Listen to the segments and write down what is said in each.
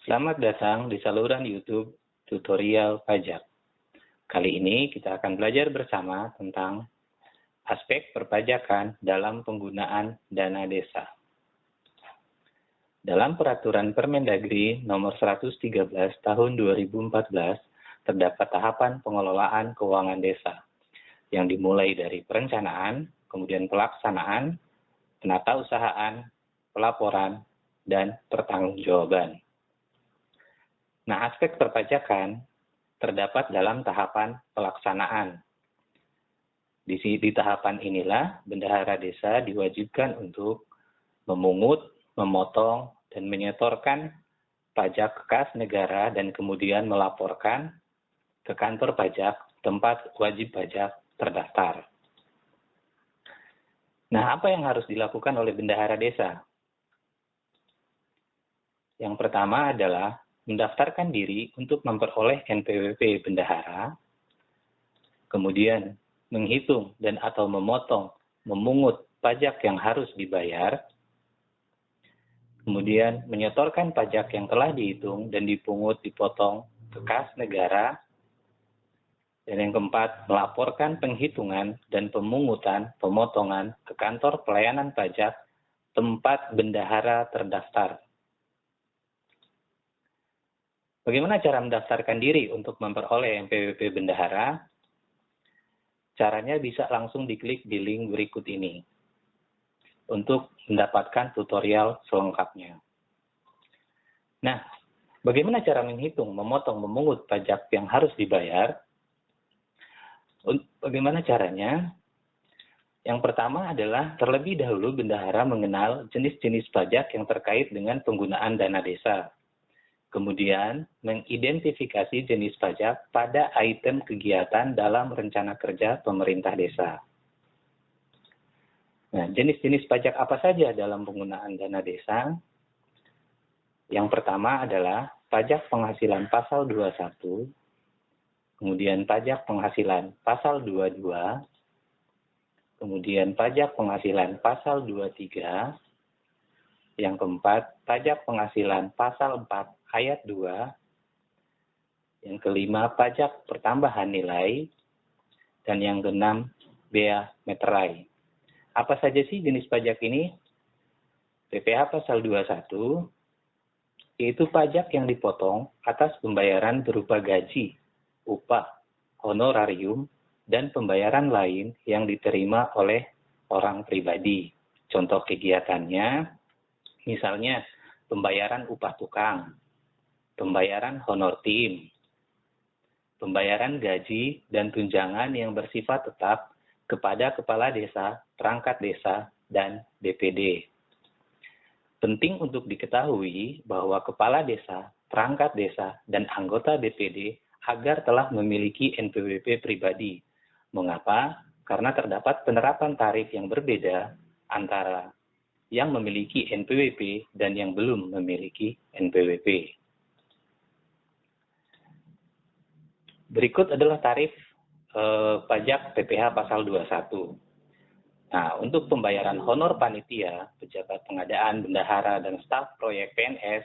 Selamat datang di saluran YouTube Tutorial Pajak. Kali ini kita akan belajar bersama tentang aspek perpajakan dalam penggunaan dana desa. Dalam Peraturan Permendagri Nomor 113 Tahun 2014, terdapat tahapan pengelolaan keuangan desa yang dimulai dari perencanaan, kemudian pelaksanaan, penatausahaan, pelaporan, dan pertanggungjawaban. Nah, aspek perpajakan terdapat dalam tahapan pelaksanaan. Di tahapan inilah bendahara desa diwajibkan untuk memungut, memotong, dan menyetorkan pajak kas negara dan kemudian melaporkan ke kantor pajak tempat wajib pajak terdaftar. Nah, apa yang harus dilakukan oleh bendahara desa? Yang pertama adalah mendaftarkan diri untuk memperoleh NPWP bendahara, kemudian menghitung dan atau memotong, memungut pajak yang harus dibayar, kemudian menyetorkan pajak yang telah dihitung dan dipungut dipotong ke kas negara, dan yang keempat, melaporkan penghitungan dan pemungutan pemotongan ke kantor pelayanan pajak tempat bendahara terdaftar. Bagaimana cara mendaftarkan diri untuk memperoleh NPWP bendahara? Caranya bisa langsung diklik di link berikut ini untuk mendapatkan tutorial selengkapnya. Nah, bagaimana cara menghitung, memotong, memungut pajak yang harus dibayar? Bagaimana caranya? Yang pertama adalah terlebih dahulu bendahara mengenal jenis-jenis pajak yang terkait dengan penggunaan dana desa. Kemudian, mengidentifikasi jenis pajak pada item kegiatan dalam rencana kerja pemerintah desa. Nah, jenis-jenis pajak apa saja dalam penggunaan dana desa? Yang pertama adalah pajak penghasilan pasal 21, kemudian pajak penghasilan pasal 22, kemudian pajak penghasilan pasal 23, yang keempat, pajak penghasilan pasal 4 ayat 2. Yang kelima, pajak pertambahan nilai. Dan yang keenam, bea meterai. Apa saja sih jenis pajak ini? PPh pasal 21, yaitu pajak yang dipotong atas pembayaran berupa gaji, upah, honorarium, dan pembayaran lain yang diterima oleh orang pribadi. Contoh kegiatannya, misalnya pembayaran upah tukang, pembayaran honor tim, pembayaran gaji dan tunjangan yang bersifat tetap kepada kepala desa, perangkat desa, dan BPD. Penting untuk diketahui bahwa kepala desa, perangkat desa, dan anggota BPD agar telah memiliki NPWP pribadi. Mengapa? Karena terdapat penerapan tarif yang berbeda antara yang memiliki NPWP dan yang belum memiliki NPWP. Berikut adalah tarif pajak PPh pasal 21. Nah, untuk pembayaran honor panitia, pejabat pengadaan, bendahara, dan staf proyek PNS,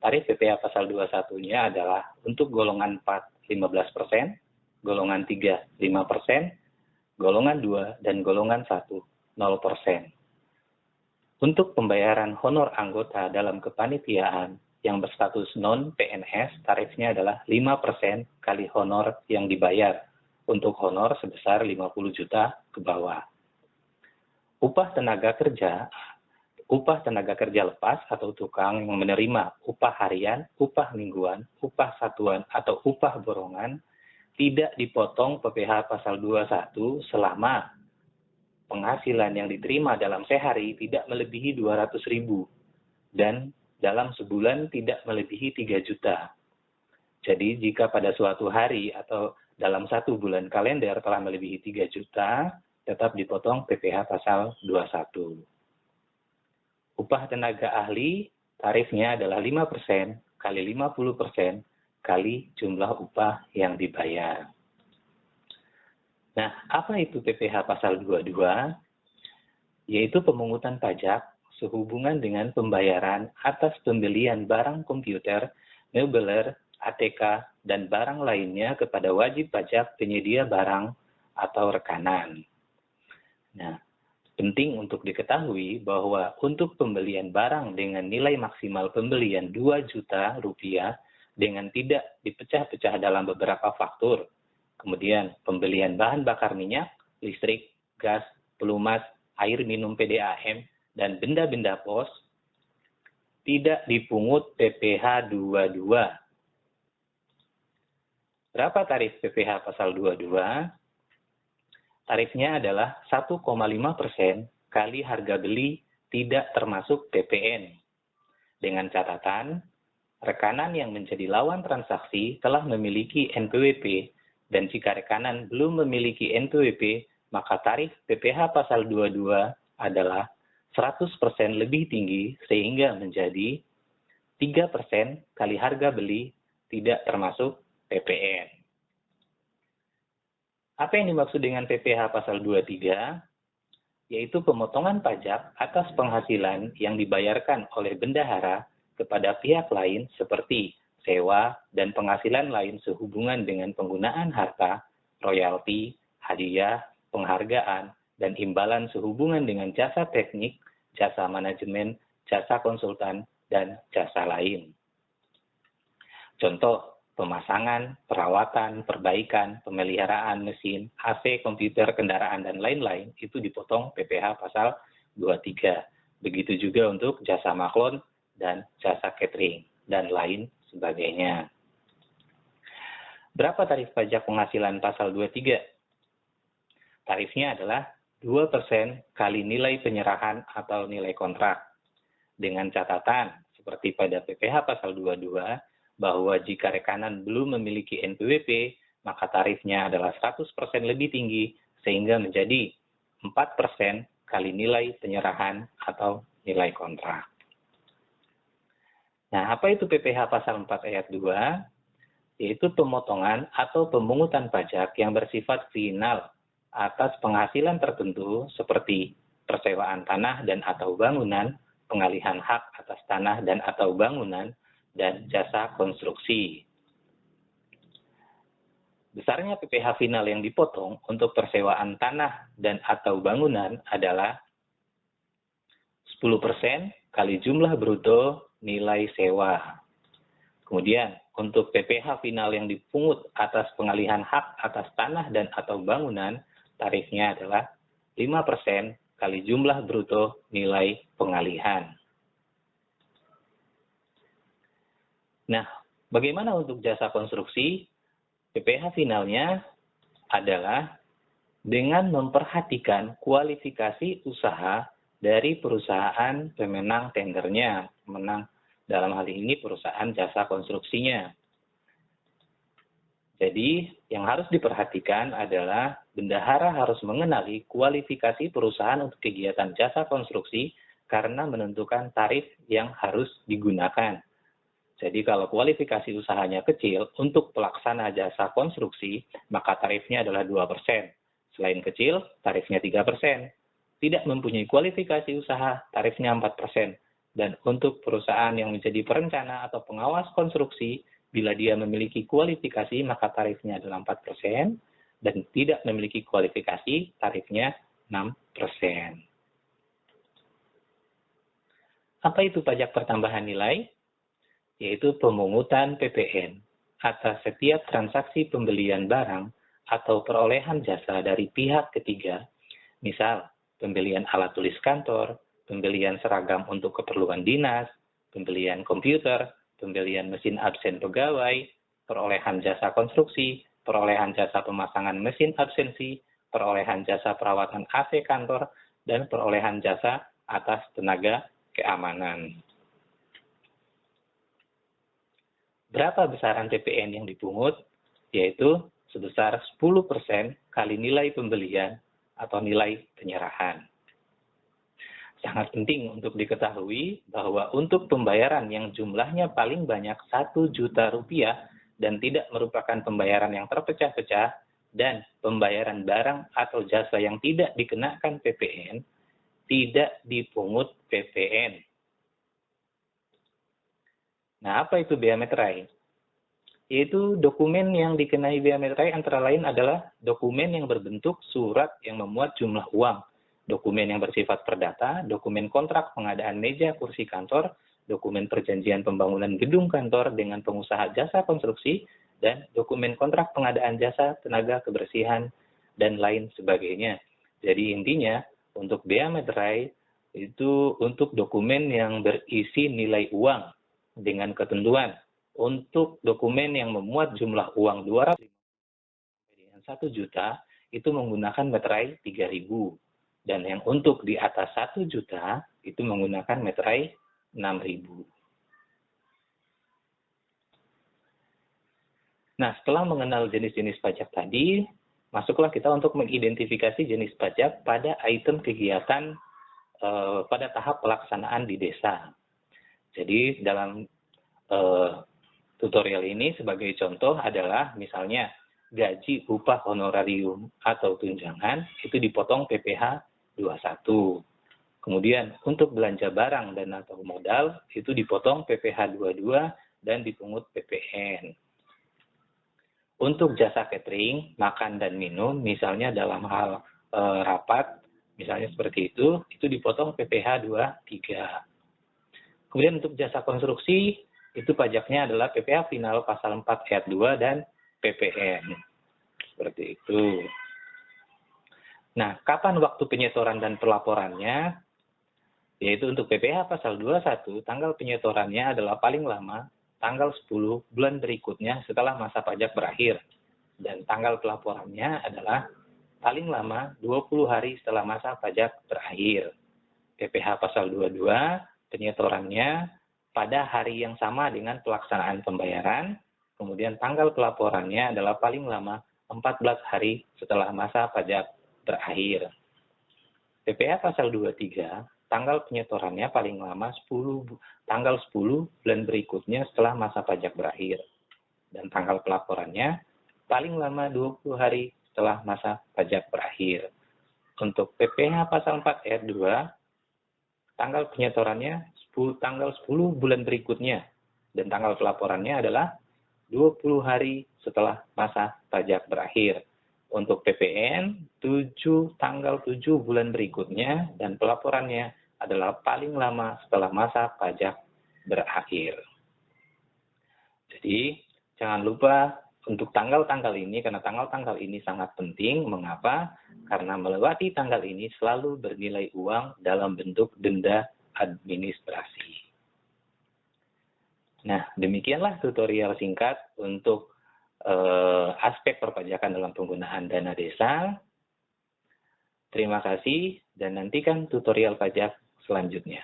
tarif PPh pasal 21-nya adalah untuk golongan 4 15%, golongan 3 5%, golongan 2 dan golongan 1 0%. Untuk pembayaran honor anggota dalam kepanitiaan yang berstatus non-PNS, tarifnya adalah 5% kali honor yang dibayar untuk honor sebesar 50 juta ke bawah. Upah tenaga kerja lepas atau tukang yang menerima upah harian, upah mingguan, upah satuan, atau upah borongan tidak dipotong PPh pasal 21 selama penghasilan yang diterima dalam sehari tidak melebihi 200.000 dan dalam sebulan tidak melebihi 3 juta. Jadi jika pada suatu hari atau dalam satu bulan kalender telah melebihi 3 juta, tetap dipotong PPh pasal 21. Upah tenaga ahli tarifnya adalah 5% kali 50% kali jumlah upah yang dibayar. Nah, apa itu PPh pasal 22? Yaitu pemungutan pajak sehubungan dengan pembayaran atas pembelian barang komputer, meubeler, ATK, dan barang lainnya kepada wajib pajak penyedia barang atau rekanan. Nah, penting untuk diketahui bahwa untuk pembelian barang dengan nilai maksimal pembelian 2 juta rupiah dengan tidak dipecah-pecah dalam beberapa faktur, kemudian pembelian bahan bakar minyak, listrik, gas, pelumas, air minum PDAM, dan benda-benda pos, tidak dipungut PPh 22. Berapa tarif PPh pasal 22? Tarifnya adalah 1,5% kali harga beli tidak termasuk PPN. Dengan catatan, rekanan yang menjadi lawan transaksi telah memiliki NPWP, dan jika rekanan belum memiliki NPWP, maka tarif PPh pasal 22 adalah 100% lebih tinggi sehingga menjadi 3% kali harga beli tidak termasuk PPN. Apa yang dimaksud dengan PPh pasal 23? Yaitu pemotongan pajak atas penghasilan yang dibayarkan oleh bendahara kepada pihak lain seperti sewa dan penghasilan lain sehubungan dengan penggunaan harta, royalti, hadiah, penghargaan, dan imbalan sehubungan dengan jasa teknik, jasa manajemen, jasa konsultan, dan jasa lain. Contoh, pemasangan, perawatan, perbaikan, pemeliharaan mesin, AC, komputer, kendaraan, dan lain-lain itu dipotong PPh pasal 23. Begitu juga untuk jasa maklon dan jasa catering, dan lain sebagainya. Berapa tarif pajak penghasilan pasal 23? Tarifnya adalah 2% kali nilai penyerahan atau nilai kontrak. Dengan catatan, seperti pada PPh pasal 22, bahwa jika rekanan belum memiliki NPWP, maka tarifnya adalah 100% lebih tinggi, sehingga menjadi 4% kali nilai penyerahan atau nilai kontrak. Nah, apa itu PPh pasal 4 ayat 2? Yaitu pemotongan atau pemungutan pajak yang bersifat final atas penghasilan tertentu seperti persewaan tanah dan atau bangunan, pengalihan hak atas tanah dan atau bangunan, dan jasa konstruksi. Besarnya PPh final yang dipotong untuk persewaan tanah dan atau bangunan adalah 10% kali jumlah bruto nilai sewa. Kemudian, untuk PPh final yang dipungut atas pengalihan hak atas tanah dan atau bangunan, tarifnya adalah 5% kali jumlah bruto nilai pengalihan. Nah, bagaimana untuk jasa konstruksi? PPh finalnya adalah dengan memperhatikan kualifikasi usaha dari perusahaan pemenang tendernya, pemenang dalam hal ini perusahaan jasa konstruksinya. Jadi, yang harus diperhatikan adalah bendahara harus mengenali kualifikasi perusahaan untuk kegiatan jasa konstruksi karena menentukan tarif yang harus digunakan. Jadi kalau kualifikasi usahanya kecil, untuk pelaksana jasa konstruksi, maka tarifnya adalah 2%. Selain kecil, tarifnya 3%. Tidak mempunyai kualifikasi usaha, tarifnya 4%. Dan untuk perusahaan yang menjadi perencana atau pengawas konstruksi, bila dia memiliki kualifikasi, maka tarifnya adalah 4%. Dan tidak memiliki kualifikasi, tarifnya 6%. Apa itu pajak pertambahan nilai? Yaitu pemungutan PPN atas setiap transaksi pembelian barang atau perolehan jasa dari pihak ketiga, misal pembelian alat tulis kantor, pembelian seragam untuk keperluan dinas, pembelian komputer, pembelian mesin absen pegawai, perolehan jasa konstruksi, perolehan jasa pemasangan mesin absensi, perolehan jasa perawatan AC kantor, dan perolehan jasa atas tenaga keamanan. Berapa besaran PPN yang dipungut? Yaitu sebesar 10% kali nilai pembelian atau nilai penyerahan. Sangat penting untuk diketahui bahwa untuk pembayaran yang jumlahnya paling banyak 1 juta rupiah dan tidak merupakan pembayaran yang terpecah-pecah dan pembayaran barang atau jasa yang tidak dikenakan PPN, tidak dipungut PPN. Nah, apa itu bea meterai? Yaitu dokumen yang dikenai bea meterai antara lain adalah dokumen yang berbentuk surat yang memuat jumlah uang, dokumen yang bersifat perdata, dokumen kontrak pengadaan meja kursi kantor, dokumen perjanjian pembangunan gedung kantor dengan pengusaha jasa konstruksi, dan dokumen kontrak pengadaan jasa tenaga kebersihan, dan lain sebagainya. Jadi intinya, untuk bea meterai itu untuk dokumen yang berisi nilai uang dengan ketentuan. Untuk dokumen yang memuat jumlah uang 200 dengan 1 juta, itu menggunakan meterai 3.000. Dan yang untuk di atas 1 juta, itu menggunakan meterai 6.000. Nah, setelah mengenal jenis-jenis pajak tadi, masuklah kita untuk mengidentifikasi jenis pajak pada item kegiatan pada tahap pelaksanaan di desa. Jadi, dalam tutorial ini sebagai contoh adalah misalnya gaji upah honorarium atau tunjangan itu dipotong PPh 21. Kemudian untuk belanja barang dan atau modal itu dipotong PPh 22 dan dipungut PPN. Untuk jasa catering, makan dan minum, misalnya dalam hal rapat, misalnya seperti itu dipotong PPh 23. Kemudian untuk jasa konstruksi, itu pajaknya adalah PPh final pasal 4 ayat 2 dan PPN. Seperti itu. Nah, kapan waktu penyetoran dan pelaporannya? Yaitu untuk PPh pasal 21, tanggal penyetorannya adalah paling lama tanggal 10 bulan berikutnya setelah masa pajak berakhir. Dan tanggal pelaporannya adalah paling lama 20 hari setelah masa pajak berakhir. PPh pasal 22, penyetorannya pada hari yang sama dengan pelaksanaan pembayaran, kemudian tanggal pelaporannya adalah paling lama 14 hari setelah masa pajak berakhir. PPh pasal 23, tanggal penyetorannya paling lama tanggal 10 bulan berikutnya setelah masa pajak berakhir. Dan tanggal pelaporannya paling lama 20 hari setelah masa pajak berakhir. Untuk PPh pasal 4 ayat 2, tanggal penyetorannya tanggal 10 bulan berikutnya, dan tanggal pelaporannya adalah 20 hari setelah masa pajak berakhir. Untuk PPN, tanggal 7 bulan berikutnya, dan pelaporannya adalah paling lama setelah masa pajak berakhir. Jadi, jangan lupa untuk tanggal-tanggal ini, karena tanggal-tanggal ini sangat penting. Mengapa? Karena melewati tanggal ini selalu bernilai uang dalam bentuk denda administrasi. Nah, demikianlah tutorial singkat untuk aspek perpajakan dalam penggunaan dana desa. Terima kasih dan nantikan tutorial pajak selanjutnya.